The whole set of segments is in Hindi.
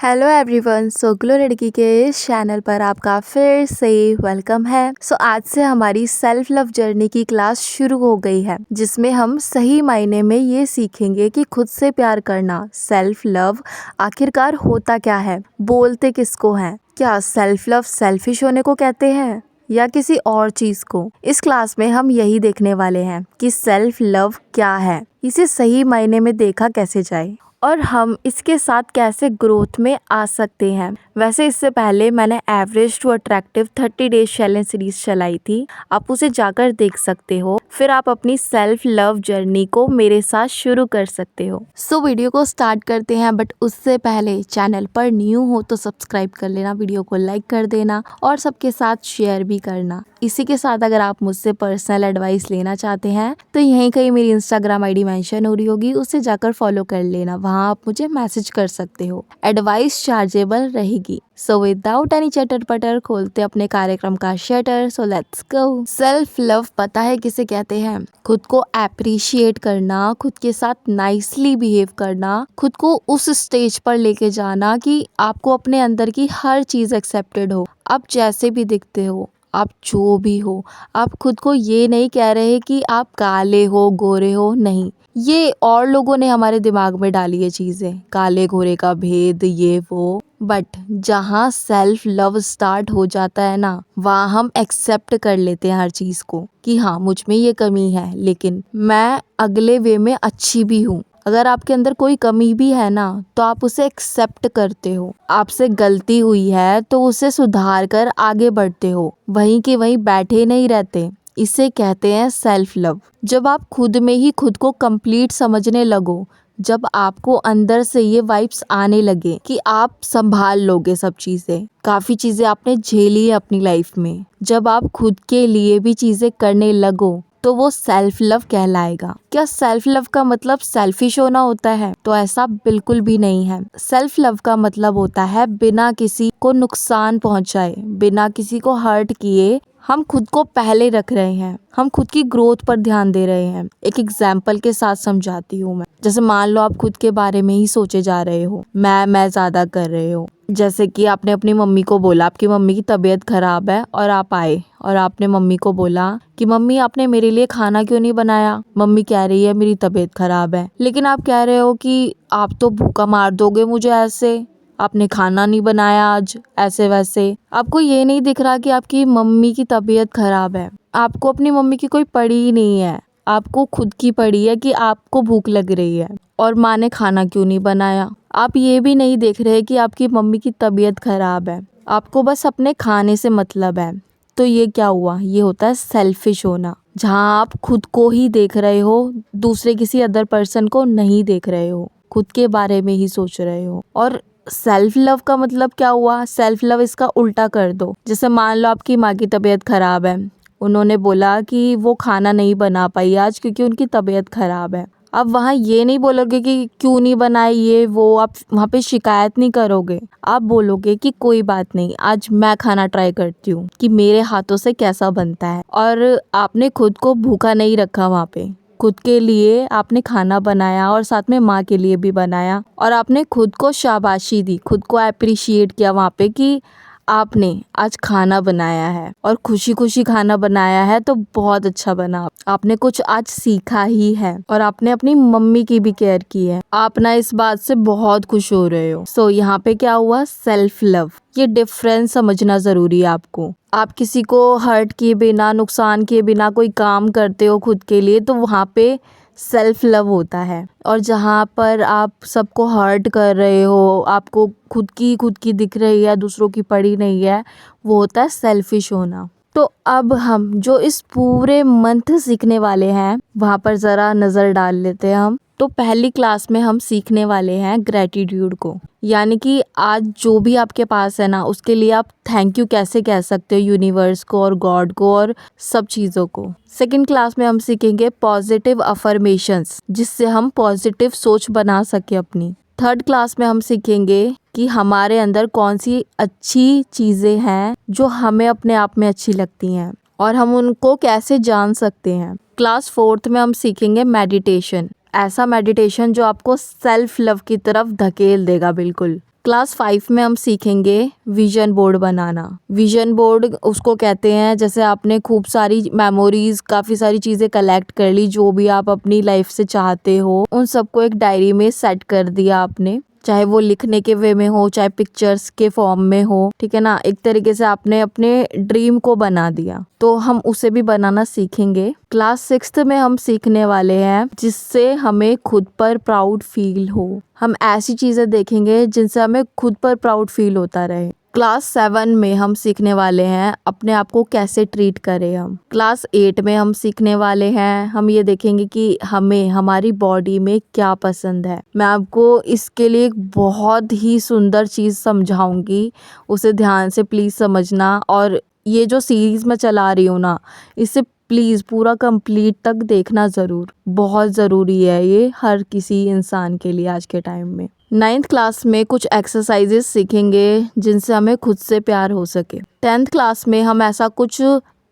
हेलो एवरीवन, ग्लो लड़की के इस चैनल पर आपका फिर से वेलकम है। आज से हमारी सेल्फ लव जर्नी की क्लास शुरू हो गई है, जिसमें हम सही मायने में ये सीखेंगे कि खुद से प्यार करना, सेल्फ लव आखिरकार होता क्या है, बोलते किसको हैं, क्या सेल्फ लव सेल्फिश होने को कहते हैं या किसी और चीज को। इस क्लास में हम यही देखने वाले हैं कि सेल्फ लव क्या है, इसे सही मायने में देखा कैसे जाए और हम इसके साथ कैसे ग्रोथ में आ सकते हैं। वैसे इससे पहले मैंने average to attractive 30 days challenge series चलाई थी, आप उसे जाकर देख सकते हो। फिर आप अपनी सेल्फ लव जर्नी को मेरे साथ शुरू कर सकते हो। वीडियो को स्टार्ट करते हैं, बट उससे पहले चैनल पर न्यू हो तो सब्सक्राइब कर लेना, वीडियो को लाइक कर देना और सबके साथ शेयर भी करना। इसी के साथ अगर आप मुझसे पर्सनल एडवाइस लेना चाहते हैं तो यहीं कहीं मेरी इंस्टाग्राम आईडी मेंशन हो रही होगी, उसे जाकर फॉलो कर लेना, वहाँ आप मुझे मैसेज कर सकते हो। एडवाइस चार्जेबल रहेगी। विदाउट एनी चटर पटर खोलते अपने कार्यक्रम का shutter. Let's go. Self love पता है किसे कहते हैं? खुद को एप्रिशिएट करना, खुद के साथ नाइसली बिहेव करना, खुद को उस स्टेज पर लेके जाना कि आपको अपने अंदर की हर चीज एक्सेप्टेड हो। आप जैसे भी दिखते हो, आप जो भी हो, आप खुद को ये नहीं कह रहे कि आप काले हो, गोरे हो, नहीं, ये और लोगों ने हमारे दिमाग में डाली है चीजें, काले गोरे का भेद, ये वो। बट जहाँ सेल्फ लव स्टार्ट हो जाता है ना, वहाँ हम एक्सेप्ट कर लेते हैं हर चीज को कि हाँ, मुझ में ये कमी है, लेकिन मैं अगले वे में अच्छी भी हूँ। अगर आपके अंदर कोई कमी भी है ना, तो आप उसे एक्सेप्ट करते हो। आपसे गलती हुई है तो उसे सुधार कर आगे बढ़ते हो, वहीं के वहीं बैठे नहीं रहते। इसे कहते हैं सेल्फ लव। जब आप खुद में ही खुद को कंप्लीट समझने लगो, जब आपको अंदर से ये वाइब्स आने लगे कि आप संभाल लोगे सब चीजें, काफी चीजें आपने झेली है अपनी लाइफ में, जब आप खुद के लिए भी चीजें करने लगो तो वो सेल्फ लव कहलाएगा। क्या सेल्फ लव का मतलब सेल्फिश होना होता है? तो ऐसा बिल्कुल भी नहीं है। सेल्फ लव का मतलब होता है बिना किसी को नुकसान पहुंचाए, बिना किसी को हर्ट किए हम खुद को पहले रख रहे हैं, हम खुद की ग्रोथ पर ध्यान दे रहे हैं। एक एग्जाम्पल के साथ समझाती हूँ मैं। जैसे मान लो आप खुद के बारे में ही सोचे जा रहे हो, मैं ज्यादा कर रहे हो। जैसे कि आपने अपनी मम्मी को बोला आपकी मम्मी की तबीयत खराब है, और आप आए और आपने मम्मी को बोला कि मम्मी आपने मेरे लिए खाना क्यों नहीं बनाया? मम्मी कह रही है मेरी तबीयत खराब है, लेकिन आप कह रहे हो कि आप तो भूखा मार दोगे मुझे, ऐसे आपने खाना नहीं बनाया आज, ऐसे वैसे। आपको ये नहीं दिख रहा कि आपकी मम्मी की तबीयत खराब है, आपको अपनी मम्मी की कोई पड़ी ही नहीं है, आपको खुद की पड़ी है कि आपको भूख लग रही है और माँ ने खाना क्यों नहीं बनाया। आप ये भी नहीं देख रहे कि आपकी मम्मी की तबीयत खराब है, आपको बस अपने खाने से मतलब है। तो ये क्या हुआ? ये होता है सेल्फिश होना, जहाँ आप खुद को ही देख रहे हो, दूसरे किसी अदर पर्सन को नहीं देख रहे हो, खुद के बारे में ही सोच रहे हो। और सेल्फ लव का मतलब क्या हुआ? सेल्फ लव इसका उल्टा कर दो। जैसे मान लो आपकी माँ की तबीयत खराब है, उन्होंने बोला कि वो खाना नहीं बना पाई आज क्योंकि उनकी तबीयत खराब है। अब वहाँ ये नहीं बोलोगे कि क्यों नहीं बनाई ये वो, आप वहाँ पे शिकायत नहीं करोगे, आप बोलोगे कि कोई बात नहीं, आज मैं खाना ट्राई करती हूँ कि मेरे हाथों से कैसा बनता है। और आपने खुद को भूखा नहीं रखा, वहाँ पे खुद के लिए आपने खाना बनाया और साथ में माँ के लिए भी बनाया, और आपने खुद को शाबाशी दी, खुद को अप्रिशिएट किया वहाँ पे कि आपने आज खाना बनाया है और खुशी खुशी खाना बनाया है, तो बहुत अच्छा बना, आपने कुछ आज सीखा ही है, और आपने अपनी मम्मी की भी केयर की है। आप ना इस बात से बहुत खुश हो रहे हो। यहाँ पे क्या हुआ? Self love. ये डिफरेंस समझना जरूरी है आपको। आप किसी को हर्ट किए बिना, नुकसान किए बिना कोई काम करते हो खुद के लिए, तो वहाँ पे सेल्फ लव होता है। और जहाँ पर आप सबको हर्ट कर रहे हो, आपको खुद की दिख रही है, दूसरों की पड़ी नहीं है, वो होता है सेल्फिश होना। तो अब हम जो इस पूरे मंथ सीखने वाले हैं, वहाँ पर ज़रा नज़र डाल लेते हैं हम। तो पहली क्लास में हम सीखने वाले हैं ग्रेटिट्यूड को, यानी कि आज जो भी आपके पास है ना, उसके लिए आप थैंक यू कैसे कह सकते हो यूनिवर्स को और गॉड को और सब चीज़ों को। सेकंड क्लास में हम सीखेंगे पॉजिटिव अफर्मेशंस, जिससे हम पॉजिटिव सोच बना सके अपनी। थर्ड क्लास में हम सीखेंगे कि हमारे अंदर कौन सी अच्छी चीज़ें हैं जो हमें अपने आप में अच्छी लगती हैं और हम उनको कैसे जान सकते हैं। क्लास फोर्थ में हम सीखेंगे मेडिटेशन, ऐसा मेडिटेशन जो आपको सेल्फ लव की तरफ धकेल देगा बिल्कुल। क्लास 5 में हम सीखेंगे विजन बोर्ड बनाना। विजन बोर्ड उसको कहते हैं जैसे आपने खूब सारी मेमोरीज, काफ़ी सारी चीज़ें कलेक्ट कर ली, जो भी आप अपनी लाइफ से चाहते हो उन सबको एक डायरी में सेट कर दिया आपने, चाहे वो लिखने के वे में हो, चाहे पिक्चर्स के फॉर्म में हो, ठीक है ना। एक तरीके से आपने अपने ड्रीम को बना दिया, तो हम उसे भी बनाना सीखेंगे। क्लास 6 में हम सीखने वाले हैं जिससे हमें खुद पर प्राउड फील हो। हम ऐसी चीज़ें देखेंगे जिनसे हमें खुद पर प्राउड फील होता रहे। क्लास 7 में हम सीखने वाले हैं अपने आप को कैसे ट्रीट करें हम। क्लास 8 में हम सीखने वाले हैं, हम ये देखेंगे कि हमें हमारी बॉडी में क्या पसंद है। मैं आपको इसके लिए एक बहुत ही सुंदर चीज़ समझाऊंगी, उसे ध्यान से प्लीज़ समझना। और ये जो सीरीज़ मैं चला रही हूँ ना, इसे प्लीज़ पूरा कंप्लीट तक देखना ज़रूर, बहुत ज़रूरी है ये हर किसी इंसान के लिए आज के टाइम में। 9th क्लास में कुछ एक्सरसाइजेस सीखेंगे जिनसे हमें खुद से प्यार हो सके। 10th क्लास में हम ऐसा कुछ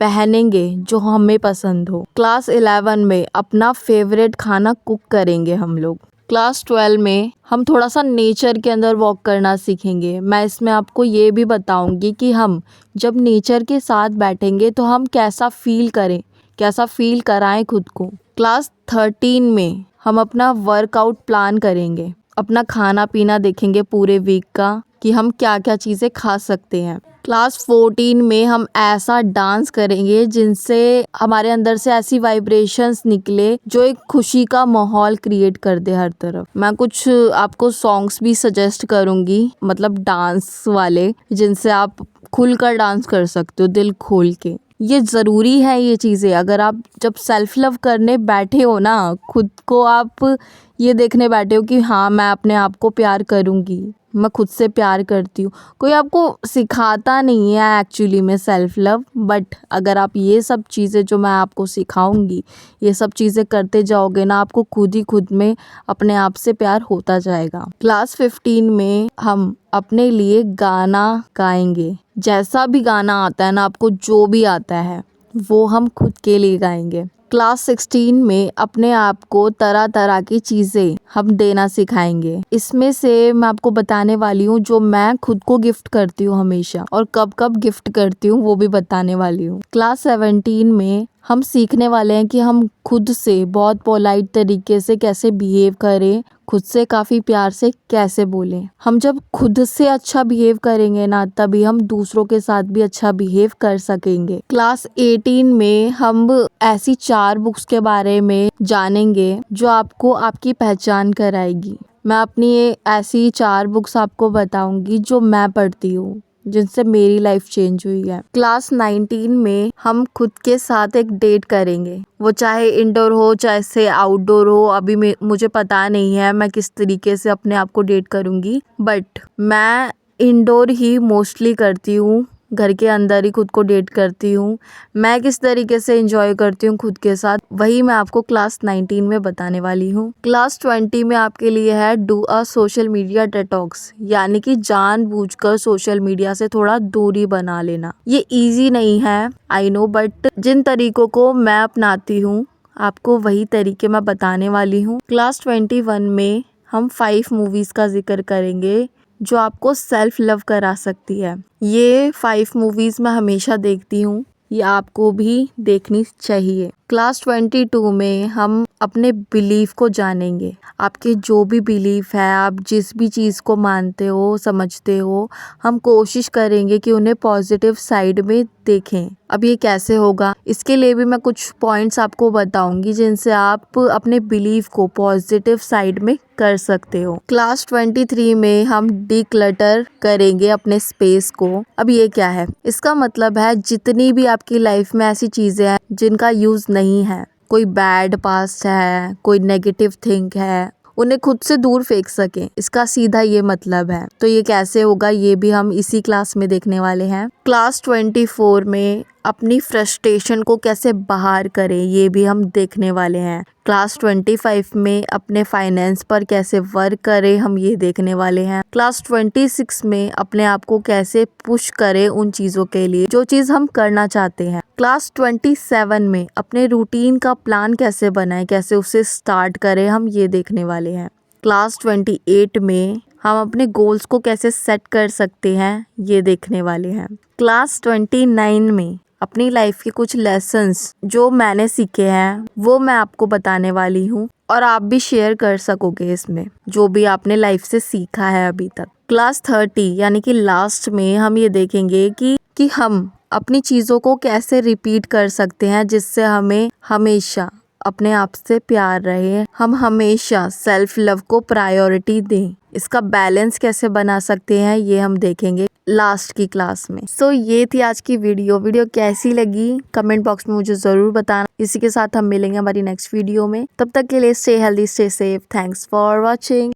पहनेंगे जो हमें पसंद हो। क्लास 11 में अपना फेवरेट खाना कुक करेंगे हम लोग। क्लास 12 में हम थोड़ा सा नेचर के अंदर वॉक करना सीखेंगे। मैं इसमें आपको ये भी बताऊंगी कि हम जब नेचर के साथ बैठेंगे तो हम कैसा फील करें, कैसा फील कराएं खुद को। क्लास 13 में हम अपना वर्कआउट प्लान करेंगे, अपना खाना पीना देखेंगे पूरे वीक का कि हम क्या क्या चीज़ें खा सकते हैं। क्लास 14 में हम ऐसा डांस करेंगे जिनसे हमारे अंदर से ऐसी वाइब्रेशंस निकले जो एक खुशी का माहौल क्रिएट कर दे हर तरफ। मैं कुछ आपको सॉन्ग्स भी सजेस्ट करूँगी, मतलब डांस वाले, जिनसे आप खुलकर डांस कर सकते हो, दिल खोल के। ये ज़रूरी है ये चीज़ें। अगर आप जब सेल्फ लव करने बैठे हो ना, खुद को आप ये देखने बैठे हो कि हाँ मैं अपने आप को प्यार करूँगी, मैं खुद से प्यार करती हूँ। कोई आपको सिखाता नहीं है एक्चुअली में सेल्फ लव, बट अगर आप ये सब चीज़ें जो मैं आपको सिखाऊंगी, ये सब चीज़ें करते जाओगे ना, आपको खुद ही खुद में अपने आप से प्यार होता जाएगा। क्लास 15 में हम अपने लिए गाना गाएंगे। जैसा भी गाना आता है ना, आपको जो भी आता है वो हम खुद के लिए गाएंगे। क्लास 16 में अपने आप को तरह तरह की चीज़ें हम देना सिखाएंगे। इसमें से मैं आपको बताने वाली हूँ जो मैं खुद को गिफ्ट करती हूँ हमेशा, और कब कब गिफ्ट करती हूँ वो भी बताने वाली हूँ। क्लास 17 में हम सीखने वाले हैं कि हम खुद से बहुत पोलाइट तरीके से कैसे बिहेव करें, खुद से काफ़ी प्यार से कैसे बोलें। हम जब खुद से अच्छा बिहेव करेंगे ना, तभी हम दूसरों के साथ भी अच्छा बिहेव कर सकेंगे। क्लास 18 में हम ऐसी 4 बुक्स के बारे में जानेंगे जो आपको आपकी पहचान कराएगी। मैं अपनी ऐसी 4 बुक्स आपको बताऊंगी जो मैं पढ़ती हूँ, जिनसे मेरी लाइफ चेंज हुई है। क्लास 19 में हम खुद के साथ एक डेट करेंगे, वो चाहे इंडोर हो चाहे से आउटडोर हो। अभी मुझे पता नहीं है मैं किस तरीके से अपने आप को डेट करूँगी, बट मैं इंडोर ही मोस्टली करती हूँ, घर के अंदर ही खुद को डेट करती हूँ। मैं किस तरीके से एंजॉय करती हूँ खुद के साथ, वही मैं आपको क्लास 19 में बताने वाली हूँ। क्लास 20 में आपके लिए है do a social media detox, यानी कि जानबूझकर सोशल मीडिया से थोड़ा दूरी बना लेना। ये इजी नहीं है, आई नो, बट जिन तरीकों को मैं अपनाती हूँ आपको वही तरीके मैं बताने वाली हूँ। क्लास 21 में हम 5 मूवीज़ का जिक्र करेंगे जो आपको सेल्फ लव करा सकती है। ये 5 मूवीज़ मैं हमेशा देखती हूँ, ये आपको भी देखनी चाहिए। क्लास 22 में हम अपने बिलीफ को जानेंगे। आपके जो भी बिलीफ है, आप जिस भी चीज़ को मानते हो, समझते हो, हम कोशिश करेंगे कि उन्हें पॉजिटिव साइड में देखें। अब ये कैसे होगा, इसके लिए भी मैं कुछ पॉइंट्स आपको बताऊंगी जिनसे आप अपने बिलीफ को पॉजिटिव साइड में कर सकते हो। क्लास 23 में हम डिक्लटर करेंगे अपने स्पेस को। अब ये क्या है, इसका मतलब है जितनी भी आपकी लाइफ में ऐसी चीज़ें हैं जिनका यूज़ नहीं है, कोई बैड पास्ट है, कोई नेगेटिव थिंक है, उन्हें खुद से दूर फेंक सकें, इसका सीधा ये मतलब है। तो ये कैसे होगा, ये भी हम इसी क्लास में देखने वाले हैं। क्लास 24 में अपनी फ्रस्ट्रेशन को कैसे बाहर करें, ये भी हम देखने वाले हैं। क्लास 25 में अपने फाइनेंस पर कैसे वर्क करें, हम ये देखने वाले हैं। क्लास 26 में अपने आप को कैसे पुश करें उन चीज़ों के लिए जो चीज़ हम करना चाहते हैं। क्लास 27 में अपने रूटीन का प्लान कैसे बनाएं, कैसे उसे स्टार्ट करें, हम ये देखने वाले हैं। क्लास 28 में हम अपने गोल्स को कैसे सेट कर सकते हैं ये देखने वाले हैं। क्लास 29 में अपनी लाइफ के कुछ लेसन्स जो मैंने सीखे हैं वो मैं आपको बताने वाली हूँ और आप भी शेयर कर सकोगे इसमें जो भी आपने लाइफ से सीखा है अभी तक। क्लास 30 यानी कि लास्ट में हम ये देखेंगे कि हम अपनी चीज़ों को कैसे रिपीट कर सकते हैं जिससे हमें हमेशा अपने आप से प्यार रहे, हम हमेशा सेल्फ लव को प्रायोरिटी दें। इसका बैलेंस कैसे बना सकते हैं ये हम देखेंगे लास्ट की क्लास में। सो ये थी आज की वीडियो कैसी लगी कमेंट बॉक्स में मुझे ज़रूर बताना। इसी के साथ हम मिलेंगे हमारी नेक्स्ट वीडियो में। तब तक के लिए stay healthy, stay safe. Thanks for watching.